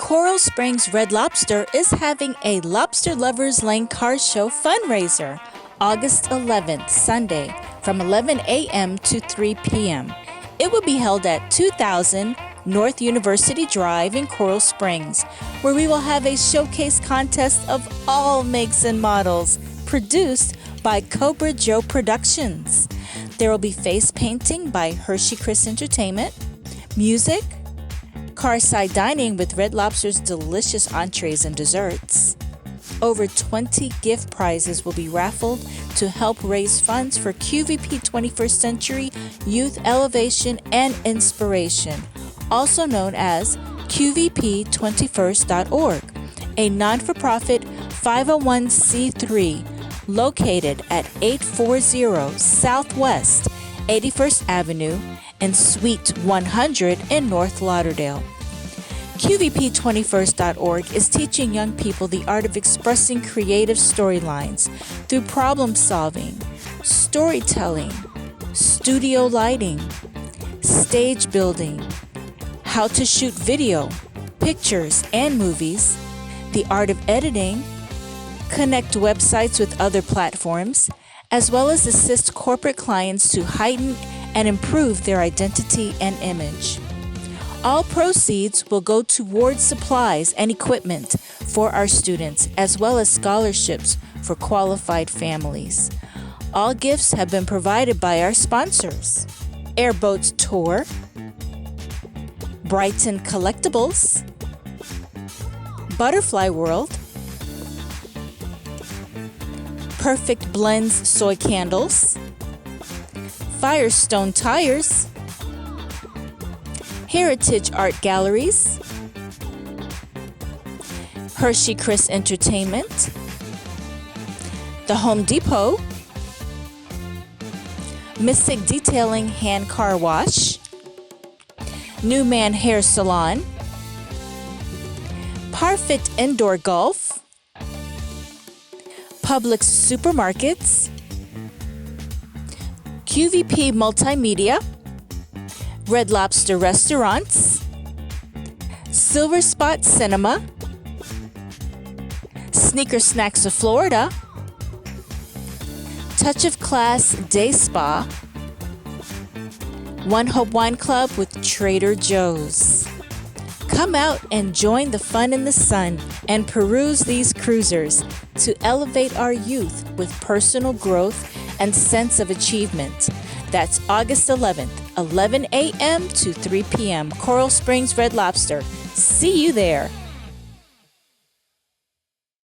Coral Springs Red Lobster is having a Lobster Lovers Lane Car Show fundraiser August 11th, Sunday, from 11 a.m. to 3 p.m. It will be held at 2000 North University Drive in Coral Springs, where we will have a showcase contest of all makes and models, produced by Cobra Joe Productions. There will be face painting by Hershey Kriss Entertainment, music, carside dining with Red Lobster's delicious entrees and desserts. Over 20 gift prizes will be raffled to help raise funds for QVP 21st Century Youth Elevation and Inspiration, also known as QVP21st.org, a non-for-profit 501c3 located at 840 Southwest 81st Avenue and Suite 100 in North Lauderdale. QVP21st.org is teaching young people the art of expressing creative storylines through problem solving, storytelling, studio lighting, stage building, how to shoot video, pictures, and movies, the art of editing, connect websites with other platforms, as well as assist corporate clients to heighten and improve their identity and image. All proceeds will go towards supplies and equipment for our students, as well as scholarships for qualified families. All gifts have been provided by our sponsors: Airboats Tour, Brighton Collectibles, Butterfly World, Perfect Blends Soy Candles, Firestone Tires, Heritage Art Galleries, Hershey Kriss Entertainment, The Home Depot, Mystic Detailing Hand Car Wash, New Man Hair Salon, Parfit Indoor Golf, Publix Supermarkets, QVP Multimedia, Red Lobster Restaurants, Silver Spot Cinema, Sneaker Snacks of Florida, Touch of Class Day Spa, One Hope Wine Club with Trader Joe's. Come out and join the fun in the sun and peruse these cruisers to elevate our youth with personal growth and sense of achievement. That's August 11th, 11 a.m. to 3 p.m. Coral Springs Red Lobster. See you there.